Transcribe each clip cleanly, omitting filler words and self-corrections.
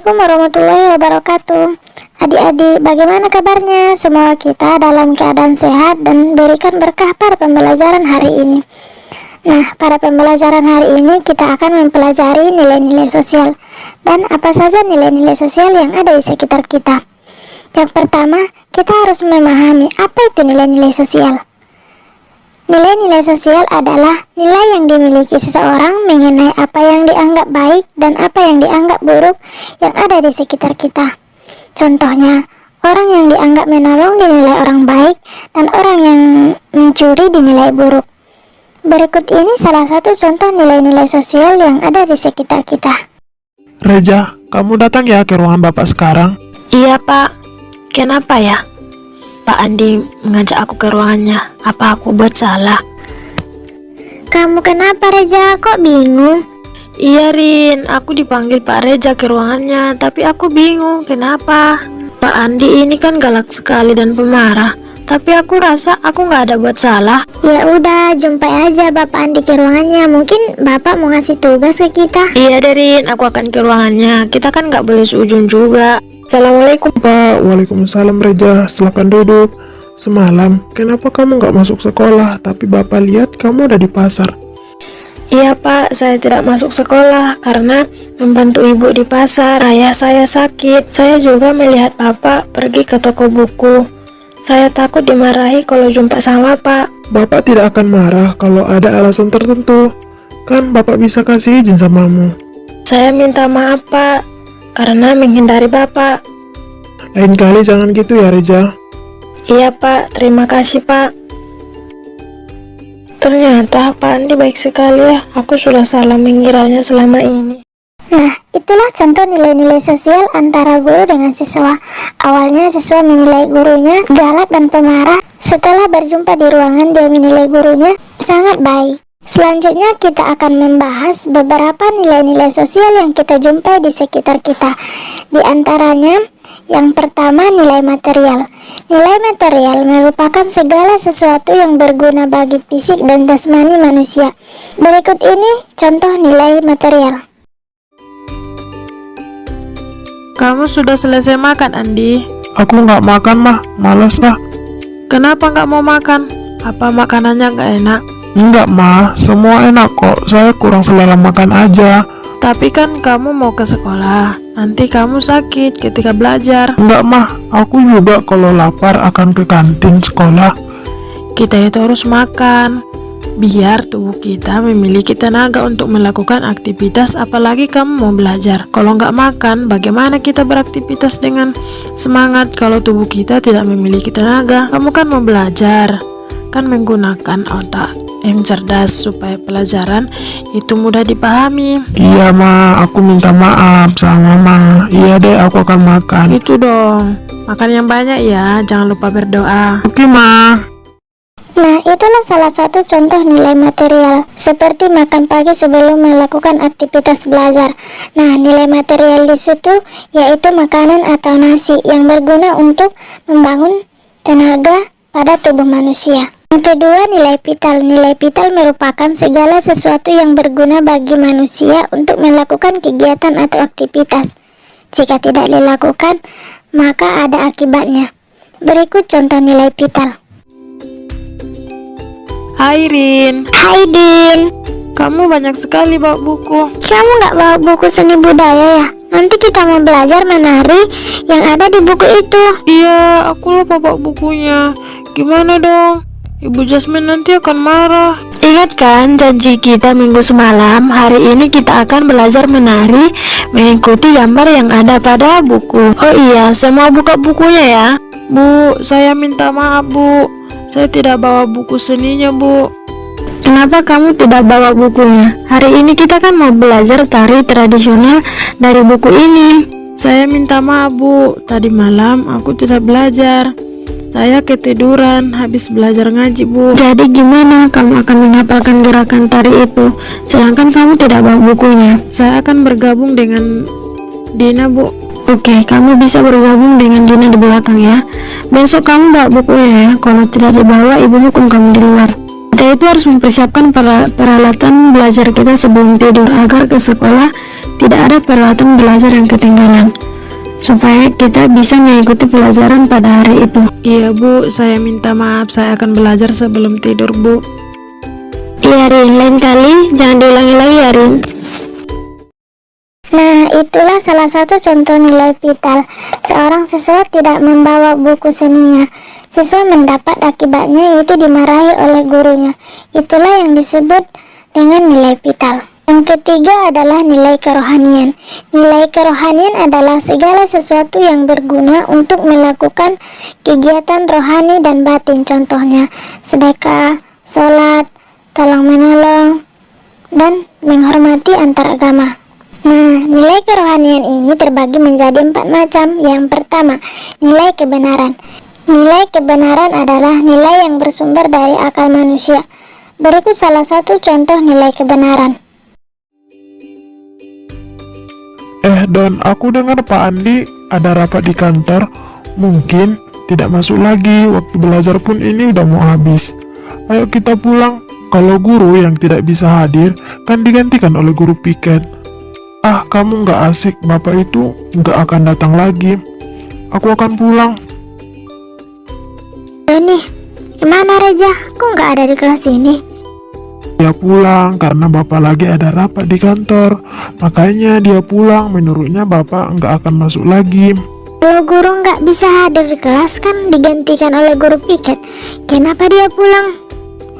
Assalamualaikum warahmatullahi wabarakatuh. Adik-adik, bagaimana kabarnya? Semoga kita dalam keadaan sehat dan berikan berkah pada pembelajaran hari ini. Nah, pada pembelajaran hari ini kita akan mempelajari nilai-nilai sosial dan apa saja nilai-nilai sosial yang ada di sekitar kita. Yang pertama, kita harus memahami apa itu nilai-nilai sosial. Nilai-nilai sosial adalah nilai yang dimiliki seseorang mengenai apa yang dianggap baik dan apa yang dianggap buruk yang ada di sekitar kita. Contohnya, orang yang dianggap menolong dinilai orang baik dan orang yang mencuri dinilai buruk. Berikut ini salah satu contoh nilai-nilai sosial yang ada di sekitar kita. Reja, kamu datang ya ke ruangan Bapak sekarang? Iya, Pak. Kenapa ya? Pak Andi mengajak aku ke ruangannya. Apa aku buat salah? Kamu kenapa, Reja? Kok bingung? Iya, Rin. Aku dipanggil Pak Reja ke ruangannya, tapi aku bingung. Kenapa? Pak Andi ini kan galak sekali dan pemarah. Tapi aku rasa aku nggak ada buat salah. Ya udah, jumpai aja Bapak Andi ke ruangannya. Mungkin Bapak mau ngasih tugas ke kita. Iya, Rin. Aku akan ke ruangannya. Kita kan nggak boleh seujung juga. Assalamualaikum. Pak, waalaikumsalam Reja, silakan duduk. Semalam, kenapa kamu nggak masuk sekolah, tapi Bapak lihat kamu ada di pasar? Iya, Pak, saya tidak masuk sekolah karena membantu ibu di pasar. Ayah saya sakit. Saya juga melihat Bapak pergi ke toko buku. Saya takut dimarahi kalau jumpa sama Pak. Bapak tidak akan marah kalau ada alasan tertentu. Kan Bapak bisa kasih izin samamu. Saya minta maaf, Pak, karena menghindari Bapak. Lain kali jangan gitu ya, Reja. Iya, Pak, terima kasih, Pak. Ternyata Pak Andi baik sekali ya. Aku sudah salah mengiranya selama ini. Nah, itulah contoh nilai-nilai sosial antara guru dengan siswa. Awalnya siswa menilai gurunya galak dan pemarah. Setelah berjumpa di ruangan, dia menilai gurunya sangat baik. Selanjutnya kita akan membahas beberapa nilai-nilai sosial yang kita jumpai di sekitar kita. Di antaranya, yang pertama nilai material. Nilai material merupakan segala sesuatu yang berguna bagi fisik dan jasmani manusia. Berikut ini contoh nilai material. Kamu sudah selesai makan, Andi? Aku nggak makan, mah. Malas lah. Kenapa nggak mau makan? Apa makanannya nggak enak? Enggak, mah. Semua enak kok. Saya kurang selera makan aja. Tapi kan kamu mau ke sekolah. Nanti kamu sakit ketika belajar. Enggak, mah. Aku juga kalau lapar akan ke kantin sekolah. Kita itu harus makan biar tubuh kita memiliki tenaga untuk melakukan aktivitas, apalagi kamu mau belajar. Kalau nggak makan, bagaimana kita beraktivitas dengan semangat kalau tubuh kita tidak memiliki tenaga? Kamu kan mau belajar, kan menggunakan otak yang cerdas supaya pelajaran itu mudah dipahami. Iya, ma, aku minta maaf sama mama. Iya deh, aku akan makan. Itu dong, makan yang banyak ya, jangan lupa berdoa. Oke, ma. Nah, itulah salah satu contoh nilai material, seperti makan pagi sebelum melakukan aktivitas belajar. Nah, nilai material di situ yaitu makanan atau nasi yang berguna untuk membangun tenaga pada tubuh manusia. Yang kedua, nilai vital. Nilai vital merupakan segala sesuatu yang berguna bagi manusia untuk melakukan kegiatan atau aktivitas. Jika tidak dilakukan, maka ada akibatnya. Berikut contoh nilai vital. Hai, Rin. Hai, Din. Kamu banyak sekali bawa buku. Kamu nggak bawa buku seni budaya ya? Nanti kita mau belajar menari yang ada di buku itu. Iya, aku lupa bawa bukunya. Gimana dong? Ibu Jasmine nanti akan marah. Ingat kan janji kita minggu semalam? Hari ini kita akan belajar menari mengikuti gambar yang ada pada buku. Oh iya, semua buka bukunya ya. Bu, saya minta maaf, Bu. Saya tidak bawa buku seninya, Bu. Kenapa kamu tidak bawa bukunya? Hari ini kita kan mau belajar tari tradisional dari buku ini. Saya minta maaf, Bu. Tadi malam aku tidak belajar. Saya ketiduran habis belajar ngaji, Bu. Jadi gimana kamu akan menghafalkan gerakan tari itu, sedangkan kamu tidak bawa bukunya? Saya akan bergabung dengan Dina, Bu. Oke, kamu bisa bergabung dengan Dina di belakang ya. Besok kamu bawa bukunya ya. Kalau tidak dibawa, ibu hukum kamu di luar. Kita itu harus mempersiapkan peralatan belajar kita sebelum tidur agar ke sekolah tidak ada peralatan belajar yang ketinggalan, supaya kita bisa mengikuti pelajaran pada hari itu. Iya Bu, saya minta maaf, saya akan belajar sebelum tidur Bu. Iya Rin, lain kali jangan diulangi lagi ya Rin. Nah, itulah salah satu contoh nilai vital. Seorang siswa tidak membawa buku seninya. Siswa mendapat akibatnya yaitu dimarahi oleh gurunya. Itulah yang disebut dengan nilai vital. Yang ketiga adalah nilai kerohanian. Nilai kerohanian adalah segala sesuatu yang berguna untuk melakukan kegiatan rohani dan batin. Contohnya sedekah, sholat, tolong menolong, dan menghormati antar agama. Nah, nilai kerohanian ini terbagi menjadi 4 macam. Yang pertama, nilai kebenaran. Nilai kebenaran adalah nilai yang bersumber dari akal manusia. Berikut salah satu contoh nilai kebenaran. Don, aku dengar Pak Andi ada rapat di kantor. Mungkin tidak masuk lagi, waktu belajar pun ini udah mau habis. Ayo kita pulang. Kalau guru yang tidak bisa hadir, kan digantikan oleh guru piket. Kamu nggak asik, bapak itu nggak akan datang lagi. Aku akan pulang. Nih, gimana Reja? Kok nggak ada di kelas ini? Dia pulang karena bapak lagi ada rapat di kantor. Makanya dia pulang, menurutnya bapak nggak akan masuk lagi. Kalau guru nggak bisa hadir di kelas kan digantikan oleh guru piket. Kenapa dia pulang?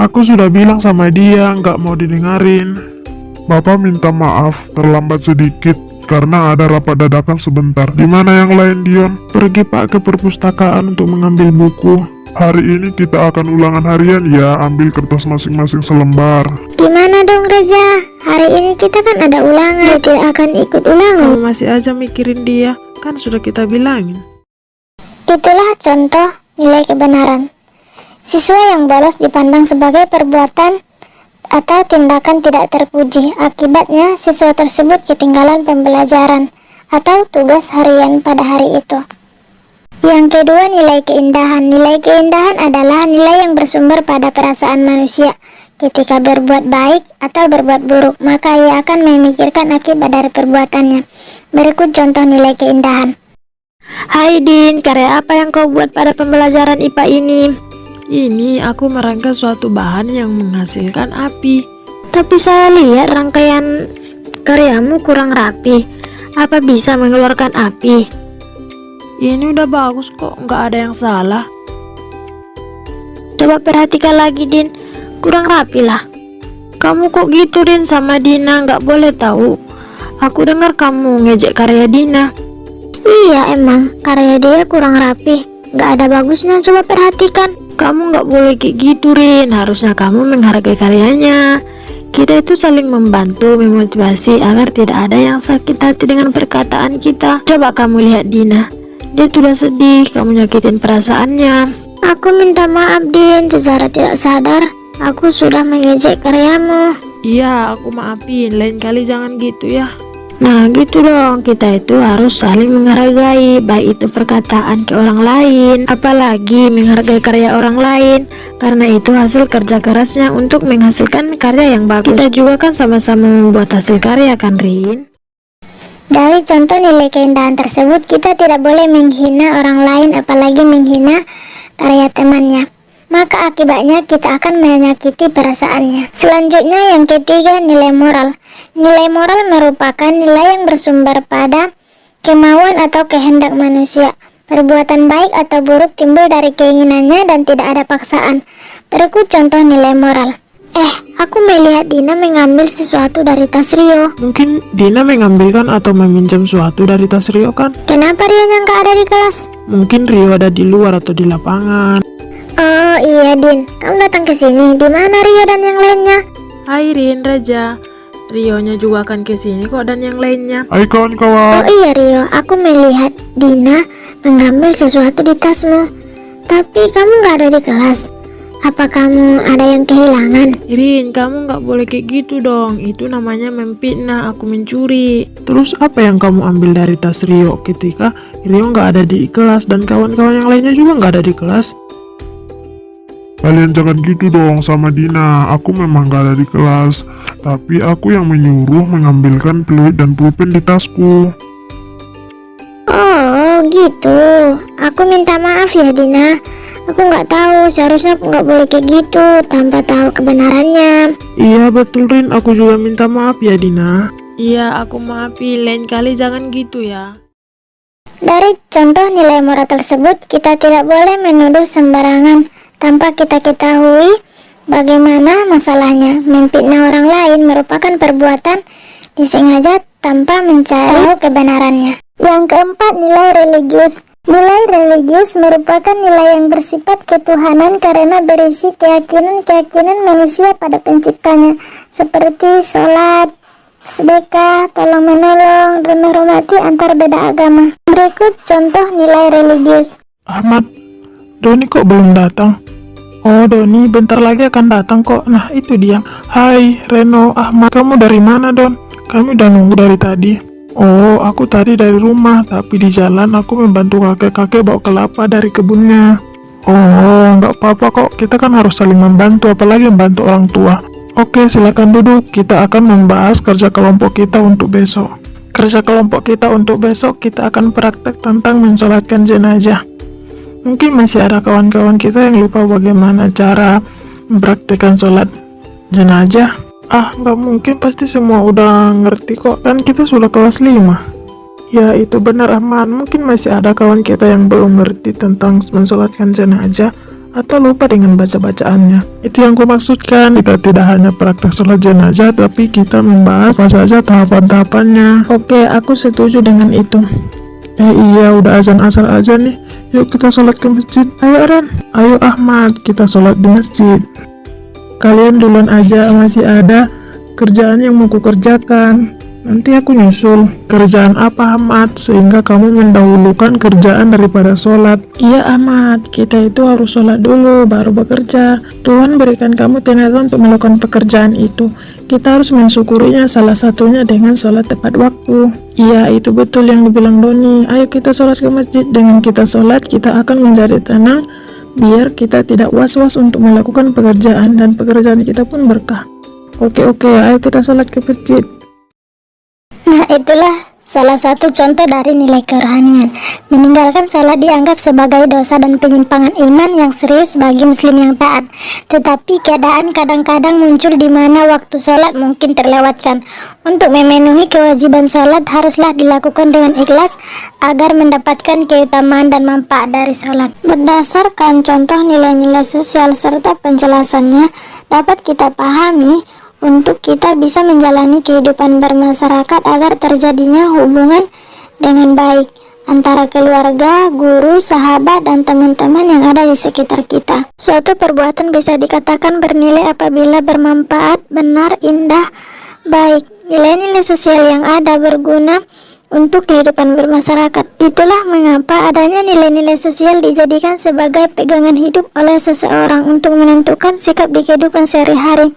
Aku sudah bilang sama dia, nggak mau didengarin. Bapak minta maaf, terlambat sedikit karena ada rapat dadakan sebentar. Di mana yang lain, Dion? Pergi Pak ke perpustakaan untuk mengambil buku. Hari ini kita akan ulangan harian ya, ambil kertas masing-masing selembar. Gimana dong Reja? Hari ini kita kan ada ulangan. Dia tidak akan ikut ulangan. Kamu masih aja mikirin dia, kan sudah kita bilangin. Itulah contoh nilai kebenaran. Siswa yang bolos dipandang sebagai perbuatan atau tindakan tidak terpuji. Akibatnya siswa tersebut ketinggalan pembelajaran atau tugas harian pada hari itu. Yang kedua, nilai keindahan. Nilai keindahan adalah nilai yang bersumber pada perasaan manusia. Ketika berbuat baik atau berbuat buruk, maka ia akan memikirkan akibat dari perbuatannya. Berikut contoh nilai keindahan. Hai Din, karya apa yang kau buat pada pembelajaran IPA ini? Ini aku merangkai suatu bahan yang menghasilkan api. Tapi saya lihat rangkaian karyamu kurang rapi. Apa bisa mengeluarkan api? Ini udah bagus kok, nggak ada yang salah. Coba perhatikan lagi Din, kurang rapi lah. Kamu kok gitu Din sama Dina, nggak boleh tahu. Aku dengar kamu ngejek karya Dina. Iya emang, karya dia kurang rapi. Nggak ada bagusnya, coba perhatikan. Kamu nggak boleh kayak gitu Rin, harusnya kamu menghargai karyanya. Kita itu saling membantu, memotivasi agar tidak ada yang sakit hati dengan perkataan kita. Coba kamu lihat Dina, dia sudah sedih, kamu nyakitin perasaannya. Aku minta maaf Din, secara tidak sadar aku sudah mengejek karyamu. Iya, aku maafin, lain kali jangan gitu ya. Nah gitu dong, kita itu harus saling menghargai, baik itu perkataan ke orang lain, apalagi menghargai karya orang lain, karena itu hasil kerja kerasnya untuk menghasilkan karya yang bagus. Kita juga kan sama-sama membuat hasil karya kan Rin? Dari contoh nilai keindahan tersebut, kita tidak boleh menghina orang lain, apalagi menghina karya temannya. Maka akibatnya kita akan menyakiti perasaannya. Selanjutnya yang ketiga, nilai moral. Nilai moral merupakan nilai yang bersumber pada kemauan atau kehendak manusia. Perbuatan baik atau buruk timbul dari keinginannya dan tidak ada paksaan. Berikut contoh nilai moral. Aku melihat Dina mengambil sesuatu dari tas Rio. Mungkin Dina mengambilkan atau meminjam sesuatu dari tas Rio kan? Kenapa Rio yang gak ada di kelas? Mungkin Rio ada di luar atau di lapangan. Oh iya Din, kamu datang ke sini. Di mana Rio dan yang lainnya? Hai Rin, Raja, Rionya juga akan ke sini kok dan yang lainnya. Hai kawan-kawan. Oh iya Rio, aku melihat Dina mengambil sesuatu di tasmu. Tapi kamu gak ada di kelas. Apa kamu ada yang kehilangan? Rin, kamu nggak boleh kayak gitu dong. Itu namanya memfitnah, aku mencuri. Terus apa yang kamu ambil dari tas Rio ketika Rio nggak ada di kelas dan kawan-kawan yang lainnya juga nggak ada di kelas? Kalian jangan gitu dong sama Dina, aku memang gak ada di kelas. tapi aku yang menyuruh mengambilkan peluit dan pulpen di tasku. Oh gitu. Aku minta maaf ya Dina. Aku nggak tahu, seharusnya aku nggak boleh kayak gitu tanpa tahu kebenarannya. Iya betul Rin, aku juga minta maaf ya Dina. Iya, aku maafi, lain kali jangan gitu ya. Dari contoh nilai moral tersebut, kita tidak boleh menuduh sembarangan tanpa kita ketahui bagaimana masalahnya. Memfitnah orang lain merupakan perbuatan disengaja tanpa mencari tahu kebenarannya. Yang keempat, nilai religius. Nilai religius merupakan nilai yang bersifat ketuhanan karena berisi keyakinan-keyakinan manusia pada penciptanya, seperti sholat, sedekah, tolong menolong, dan menghormati antar beda agama. Berikut contoh nilai religius. Ahmad, Doni kok belum datang? Oh Doni bentar lagi akan datang kok. Nah itu dia. Hai Reno, Ahmad, kamu dari mana Don? Kami udah nunggu dari tadi. Oh aku tadi dari rumah, tapi di jalan aku membantu kakek-kakek bawa kelapa dari kebunnya. Oh nggak apa-apa kok, kita kan harus saling membantu, apalagi membantu orang tua. Oke, silakan duduk. Kita akan membahas kerja kelompok kita untuk besok. Kerja kelompok kita untuk besok, kita akan praktek tentang mensolatkan jenazah. Mungkin masih ada kawan-kawan kita yang lupa bagaimana cara mempraktekkan sholat jenazah. Nggak mungkin, pasti semua udah ngerti kok. Kan kita sudah kelas 5. Ya, itu benar Ahmad. Mungkin masih ada kawan kita yang belum ngerti tentang mensolatkan jenazah atau lupa dengan baca-bacaannya. Itu yang ku maksudkan. Kita tidak hanya praktek sholat jenazah, tapi kita membahas apa saja tahapan-tahapannya. Oke, aku setuju dengan itu. Iya, udah azan asar aja nih. Yuk kita sholat ke masjid. Ayo Ren. Ayo Ahmad, kita sholat di masjid. Kalian duluan aja, masih ada kerjaan yang mau kukerjakan. Nanti aku nyusul. Kerjaan apa Ahmad? Sehingga kamu mendahulukan kerjaan daripada sholat. Iya Ahmad, kita itu harus sholat dulu baru bekerja. Tuhan berikan kamu tenaga untuk melakukan pekerjaan itu. Kita harus mensyukurinya, salah satunya dengan sholat tepat waktu. Iya, itu betul yang dibilang Doni. Ayo kita sholat ke masjid. Dengan kita sholat, kita akan menjadi tenang, biar kita tidak was-was untuk melakukan pekerjaan, dan pekerjaan kita pun berkah. Oke, ayo kita sholat ke masjid. Nah, itulah salah satu contoh dari nilai kerohanian. Meninggalkan sholat dianggap sebagai dosa dan penyimpangan iman yang serius bagi muslim yang taat. Tetapi keadaan kadang-kadang muncul di mana waktu sholat mungkin terlewatkan. Untuk memenuhi kewajiban sholat haruslah dilakukan dengan ikhlas agar mendapatkan keutamaan dan manfaat dari sholat. Berdasarkan contoh nilai-nilai sosial serta penjelasannya, dapat kita pahami untuk kita bisa menjalani kehidupan bermasyarakat agar terjadinya hubungan dengan baik antara keluarga, guru, sahabat, dan teman-teman yang ada di sekitar kita. Suatu perbuatan bisa dikatakan bernilai apabila bermanfaat, benar, indah, baik. Nilai-nilai sosial yang ada berguna untuk kehidupan bermasyarakat. Itulah mengapa adanya nilai-nilai sosial dijadikan sebagai pegangan hidup oleh seseorang untuk menentukan sikap di kehidupan sehari-hari.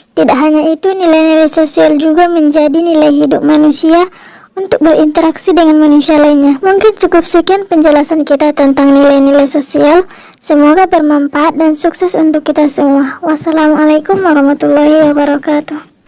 Tidak hanya itu, nilai-nilai sosial juga menjadi nilai hidup manusia untuk berinteraksi dengan manusia lainnya. Mungkin cukup sekian penjelasan kita tentang nilai-nilai sosial. Semoga bermanfaat dan sukses untuk kita semua. Wassalamualaikum warahmatullahi wabarakatuh.